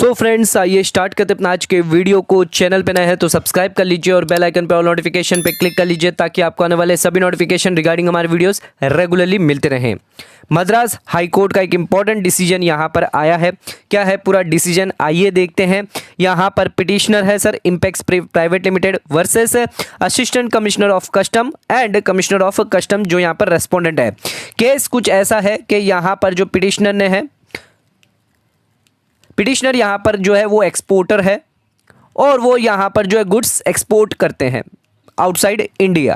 So friends, आइए start करते अपना आज के वीडियो को। चैनल पे नए हैं तो सब्सक्राइब कर लीजिए और बेल आइकन पे ऑल नोटिफिकेशन पे क्लिक कर लीजिए ताकि आपको आने वाले सभी नोटिफिकेशन रिगार्डिंग हमारे वीडियोस रेगुलरली मिलते रहें। मद्रास हाई कोर्ट का एक इंपॉर्टेंट डिसीजन यहाँ पर आया है। क्या है पूरा डिसीजन, आइए देखते हैं। यहाँ पर पिटिशनर है sir Impex private limited versus assistant commissioner of custom and commissioner of custom, जो यहाँ पर रेस्पोंडेंट है। केस कुछ ऐसा है कि यहाँ पर जो पिटिशनर ने है, पिटिशनर यहाँ पर जो है वो एक्सपोर्टर है और वो यहाँ पर जो है गुड्स एक्सपोर्ट करते हैं आउटसाइड इंडिया,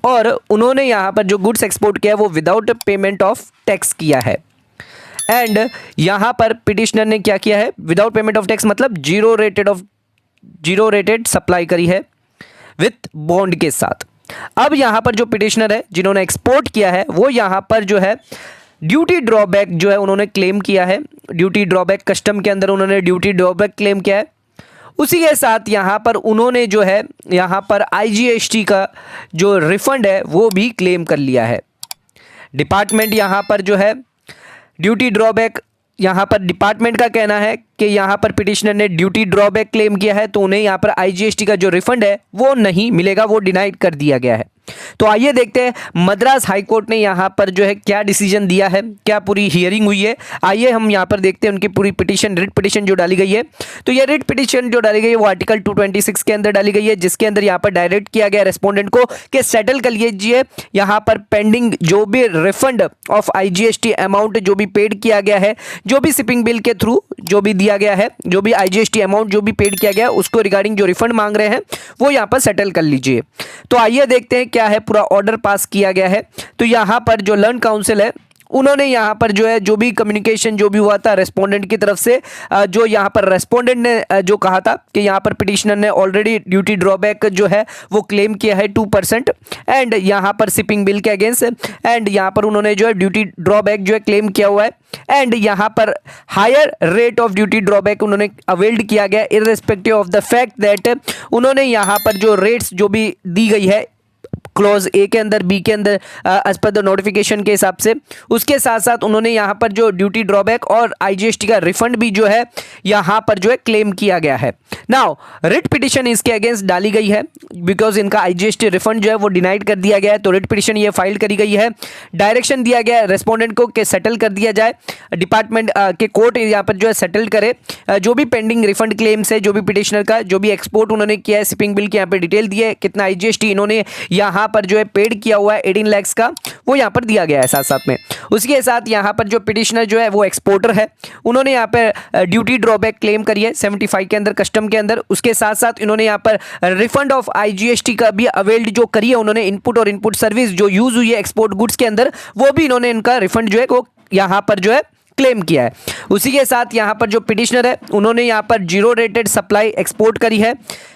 और उन्होंने यहाँ पर जो गुड्स एक्सपोर्ट किया है वो विदाउट पेमेंट ऑफ टैक्स किया है। एंड यहाँ पर पिटिशनर ने क्या किया है, विदाउट पेमेंट ऑफ टैक्स मतलब जीरो रेटेड सप्लाई करी है विथ बॉन्ड के साथ। अब यहाँ पर जो पिटिशनर है जिन्होंने एक्सपोर्ट किया है वो यहाँ पर जो है ड्यूटी ड्रॉबैक जो है उन्होंने क्लेम किया है। ड्यूटी ड्रॉबैक कस्टम के अंदर उन्होंने ड्यूटी ड्रॉबैक क्लेम किया है। उसी के साथ यहाँ पर उन्होंने जो है यहाँ पर आईजीएसटी का जो रिफंड है वो भी क्लेम कर लिया है। डिपार्टमेंट यहाँ पर जो है ड्यूटी ड्रॉबैक, यहाँ पर डिपार्टमेंट का कहना है कि यहाँ पर पिटिशनर ने ड्यूटी ड्रॉबैक क्लेम किया है तो उन्हें यहाँ पर आईजीएसटी का जो रिफंड है वो नहीं मिलेगा, वो डिनाइड कर दिया गया है। तो आइए देखते हैं मद्रास हाई कोर्ट ने यहाँ पर जो है क्या डिसीजन दिया है, क्या पूरी हियरिंग हुई है। आइए हम यहाँ पर देखते हैं उनकी पूरी पिटीशन, रिट पिटीशन जो डाली गई है। तो ये रिट पिटीशन जो डाली गई है वो आर्टिकल 226 के अंदर डाली गई है, जिसके अंदर यहाँ पर डायरेक्ट किया गया रेस्पोंडेंट को कि सेटल कर लीजिए यहाँ पर पेंडिंग जो भी रिफंड ऑफ आईजीएसटी अमाउंट जो भी पेड किया गया है, जो भी शिपिंग बिल के थ्रू जो भी दिया गया है, जो भी आईजीएसटी अमाउंट जो भी पेड किया गया है उसको रिगार्डिंग जो रिफंड मांग रहे हैं वो यहाँ पर सेटल कर लीजिए। तो आइए देखते हैं क्या है पूरा ऑर्डर पास किया गया है। तो यहाँ पर जो लर्न काउंसिल है उन्होंने यहाँ पर जो है जो भी कम्युनिकेशन जो भी हुआ था रेस्पोंडेंट की तरफ से, जो यहाँ पर रेस्पोंडेंट ने जो कहा था कि यहाँ पर पिटिशनर ने ऑलरेडी ड्यूटी ड्रॉबैक जो है वो क्लेम किया है 2% एंड यहाँ पर शिपिंग बिल के अगेंस्ट, एंड यहाँ पर उन्होंने जो है ड्यूटी ड्रॉबैक जो है क्लेम किया हुआ है एंड यहाँ पर higher rate of duty drawback उन्होंने अवेल्ड किया गया irrespective of the fact that उन्होंने यहाँ पर जो रेट्स जो भी दी गई है क्लॉज ए के अंदर, बी के अंदर एज पर द नोटिफिकेशन के हिसाब से, उसके साथ साथ उन्होंने यहाँ पर जो ड्यूटी ड्रॉबैक और आईजीएसटी का रिफंड भी जो है यहाँ पर जो है क्लेम किया गया है। नाउ रिट पिटिशन इसके अगेंस्ट डाली गई है बिकॉज इनका आईजीएसटी रिफंड जो है वो डिनाइड कर दिया गया है। तो रिट पिटिशन ये फाइल करी गई है। डायरेक्शन दिया गया है रेस्पोंडेंट को कि सेटल कर दिया जाए, डिपार्टमेंट के कोर्ट यहाँ पर जो है सेटल करे जो भी पेंडिंग रिफंड क्लेम्स है, जो भी पिटिशनर का जो भी एक्सपोर्ट उन्होंने किया है, शिपिंग बिल की यहाँ पर डिटेल दी है, कितना आईजीएसटी इन्होंने यहाँ पर जो है पेड किया हुआ है 18 लाख का, वो यहाँ पर दिया गया है साथ साथ में। उसके साथ यहाँ पर जो पिटिशनर जो है वो एक्सपोर्टर है, उन्होंने यहाँ पर ड्यूटी ड्रॉबैक क्लेम करी है 75 के अंदर कस्टम के अंदर। उसके साथ साथ इन्होंने यहाँ पर रिफंड ऑफ आईजीएसटी का भी अवेल्ड जो करी है उन्होंने, इनपुट और इनपुट सर्विस जो यूज हुई है एक्सपोर्ट गुड्स के अंदर वो भी इन्होंने इनका रिफंड जो है वो यहाँ पर जो है क्लेम किया है। उसी के साथ यहाँ पर जो पिटिशनर है उन्होंने यहाँ पर जीरो रेटेड सप्लाई एक्सपोर्ट करी है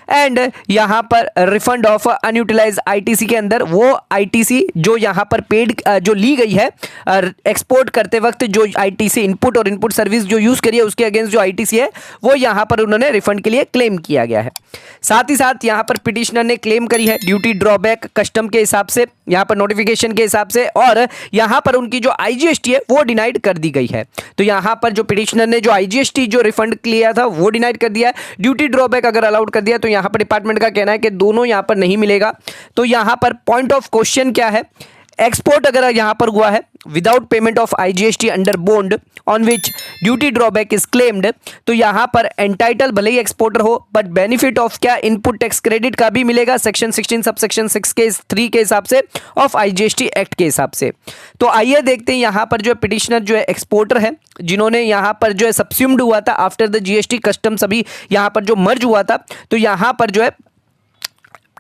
एंड यहाँ पर रिफंड ऑफ अनयूटिलाइज आईटीसी के अंदर वो आईटीसी जो यहाँ पर पेड जो ली गई है एक्सपोर्ट करते वक्त, जो आईटीसी इनपुट और इनपुट सर्विस जो यूज़ करी है उसके अगेंस्ट जो आईटीसी है वो यहाँ पर उन्होंने रिफंड के लिए क्लेम किया गया है। साथ ही साथ यहाँ पर पिटिशनर ने क्लेम करी है ड्यूटी ड्रॉबैक कस्टम के हिसाब से, यहाँ पर नोटिफिकेशन के हिसाब से, और यहाँ पर उनकी जो आईजीएसटी है वो डिनाइड कर दी गई है। तो यहाँ पर जो पिटिशनर ने जो आईजीएसटी जो रिफंड किया था वो डिनाइड कर दिया है। ड्यूटी ड्रॉबैक अगर अलाउड कर दिया तो यहाँ पर डिपार्टमेंट का कहना है कि दोनों यहाँ पर नहीं मिलेगा। तो यहाँ पर पॉइंट ऑफ क्वेश्चन क्या है, एक्सपोर्ट अगर यहाँ पर हुआ है without payment of IGST under bond on which duty drawback is claimed, तो यहाँ पर एंटाइटल भले ही एक्सपोर्टर हो बट बेनिफिट ऑफ क्या इनपुट टैक्स क्रेडिट का भी मिलेगा सेक्शन 16 सबसेक्शन 6 के 3 के हिसाब से ऑफ आईजीएसटी एक्ट के हिसाब से। तो आइए देखते हैं यहाँ पर जो पिटिशनर जो है एक्सपोर्टर है जिन्होंने यहाँ पर जो है सब्स्यूम्ड हुआ था आफ्टर द जीएसटी कस्टम सभी यहाँ पर जो मर्ज हुआ था, तो यहाँ पर जो है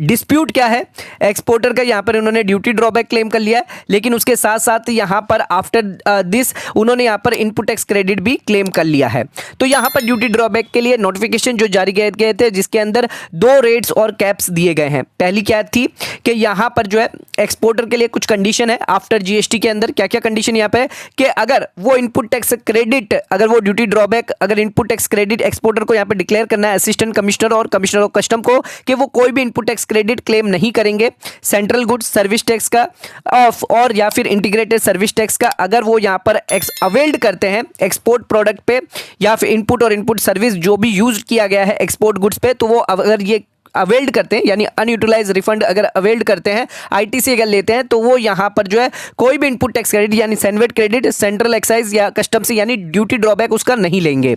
डिस्प्यूट क्या है एक्सपोर्टर का, यहाँ पर उन्होंने ड्यूटी ड्रॉबैक क्लेम कर लिया है, लेकिन उसके साथ साथ यहाँ पर आफ्टर दिस उन्होंने यहाँ पर इनपुट टैक्स क्रेडिट भी क्लेम कर लिया है। तो यहाँ पर ड्यूटी ड्रॉबैक के लिए नोटिफिकेशन जो जारी किए गए थे जिसके अंदर 2 रेट्स और कैप्स दिए गए हैं। पहली क्या थी कि यहाँ पर जो है एक्सपोर्टर के लिए कुछ कंडीशन है आफ्टर जीएसटी के अंदर। क्या क्या कंडीशन यहाँ पे है कि अगर वो इनपुट टैक्स क्रेडिट, अगर वो ड्यूटी ड्रॉबैक, अगर इनपुट टैक्स क्रेडिट एक्सपोर्टर को यहाँ पे डिक्लेयर करना है असिस्टेंट कमिश्नर और कमिश्नर ऑफ कस्टम को कि वो कोई भी इनपुट टैक्स क्रेडिट क्लेम नहीं करेंगे सेंट्रल गुड्स सर्विस टैक्स का ऑफ और या फिर इंटीग्रेटेड सर्विस टैक्स का अगर वो यहाँ पर अवेल्ड करते हैं एक्सपोर्ट प्रोडक्ट पे या फिर इनपुट और इनपुट सर्विस जो भी यूज किया गया है एक्सपोर्ट गुड्स पे, तो वो अगर ये अवेल्ड करते हैं यानी अनयूटिलाइज रिफंड अगर अवेल्ड करते हैं आईटीसी अगर लेते हैं, तो वो यहाँ पर जो है कोई भी इनपुट टैक्स क्रेडिट यानी सैनवेट क्रेडिट सेंट्रल एक्साइज या कस्टम से यानी ड्यूटी ड्रॉबैक उसका नहीं लेंगे।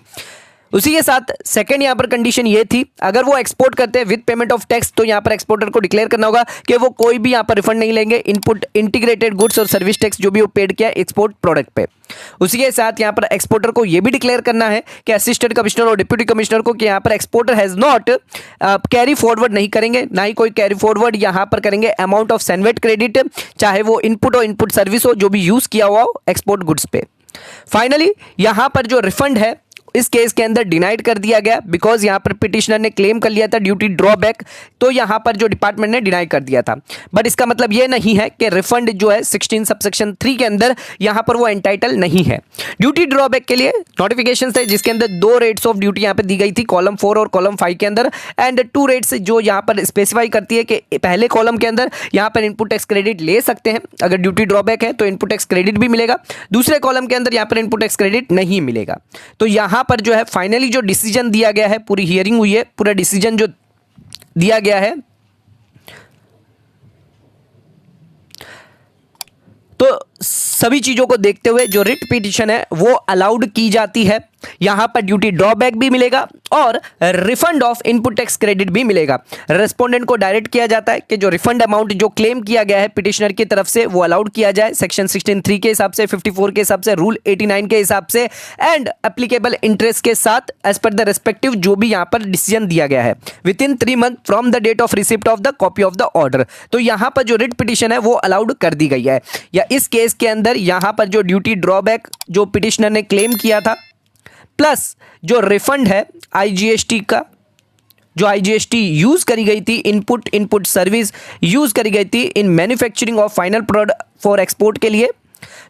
उसी के साथ सेकंड यहाँ पर कंडीशन ये थी, अगर वो एक्सपोर्ट करते हैं विद पेमेंट ऑफ टैक्स तो यहाँ पर एक्सपोर्टर को डिक्लेयर करना होगा कि वो कोई भी यहाँ पर रिफंड नहीं लेंगे इनपुट इंटीग्रेटेड गुड्स और सर्विस टैक्स जो भी वो पेड किया एक्सपोर्ट प्रोडक्ट पे। उसी के साथ यहाँ पर एक्सपोर्टर को ये भी डिक्लेयर करना है कि असिस्टेंट कमिश्नर और डिप्यूटी कमिश्नर को कि यहाँ पर exporter has not carry forward नहीं करेंगे, ना ही कोई कैरी फॉरवर्ड यहाँ पर करेंगे अमाउंट ऑफ सैनवेट क्रेडिट, चाहे वो इनपुट और इनपुट सर्विस हो जो भी यूज किया हुआ हो एक्सपोर्ट गुड्स पे। फाइनली यहाँ पर जो रिफंड है इस केस के अंदर डिनाइड कर दिया गया बिकॉज यहां पर पिटिशनर ने क्लेम कर लिया था ड्यूटी ड्रॉबैक, तो यहां पर जो डिपार्टमेंट ने डिनाई कर दिया था। बट इसका मतलब यह नहीं है कि रिफंड जो है 16 सबसेक्शन 3 के अंदर यहां पर वो एंटाइटल नहीं है। ड्यूटी ड्रॉबैक के लिए नोटिफिकेशन थे जिसके अंदर 2 रेट्स ऑफ ड्यूटी यहां पर दी गई थी कॉलम 4 और कॉलम 5 के अंदर, एंड 2 रेट्स जो यहां पर स्पेसिफाई करती है कि पहले कॉलम के अंदर यहां पर इनपुट टैक्स क्रेडिट ले सकते हैं, अगर ड्यूटी ड्रॉबैक है तो इनपुट टैक्स क्रेडिट भी मिलेगा, दूसरे कॉलम के अंदर यहां पर इनपुट टैक्स क्रेडिट नहीं मिलेगा। तो यहां पर जो है फाइनली जो डिसीजन दिया गया है, पूरी हियरिंग हुई है, पूरा डिसीजन जो दिया गया है, तो सभी चीजों को देखते हुए जो रिट पिटीशन है वो अलाउड की जाती है। यहां पर ड्यूटी ड्रॉबैक भी मिलेगा और refund of input tax credit भी मिलेगा। रेस्पोंडेंट को डायरेक्ट किया जाता है कि जो रिफंड अमाउंट जो क्लेम किया गया है पिटिशनर की तरफ से वो अलाउड किया जाए सेक्शन 16(3) के हिसाब से, 54 के हिसाब से, रूल 89 के हिसाब से, एंड एप्लीकेबल इंटरेस्ट के साथ एज पर द रेस्पेक्टिव जो भी यहां पर डिसीजन दिया गया है within 3 month from the date of receipt of the copy of the order. तो यहां पर जो रिट पिटिशन है वो अलाउड कर दी गई है, या इस केस के अंदर यहां पर जो ड्यूटी ड्रॉबैक जो पिटिशनर ने क्लेम किया था प्लस जो रिफंड है आईजीएसटी का, जो आईजीएसटी यूज करी गई थी इनपुट सर्विस यूज करी गई थी in manufacturing of final product for export के लिए,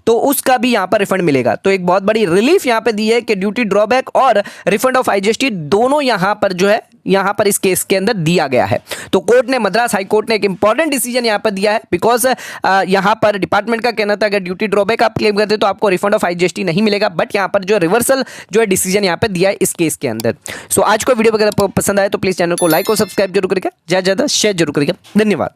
तो उसका भी यहां पर रिफंड मिलेगा। तो एक बहुत बड़ी रिलीफ यहां पे दी है कि ड्यूटी ड्रॉबैक और रिफंड ऑफ आईजीएसटी दोनों यहां पर जो है यहां पर इस केस के अंदर दिया गया है। तो कोर्ट ने, मद्रास हाई कोर्ट ने एक इंपॉर्टेंट डिसीजन यहां पर दिया है बिकॉज यहां पर डिपार्टमेंट का कहना था अगर ड्यूटी ड्रॉबैक आप क्लेम करते तो आपको रिफंड ऑफ आईजीएसटी नहीं मिलेगा, बट यहां पर जो रिवर्सल जो है डिसीजन यहां पर दिया है इस केस के अंदर। सो आज को वीडियो अगर आपको पसंद आए तो प्लीज चैनल को लाइक और सब्सक्राइब जरूर करिएगा, ज्यादा से ज्यादा शेयर जरूर करिएगा। धन्यवाद।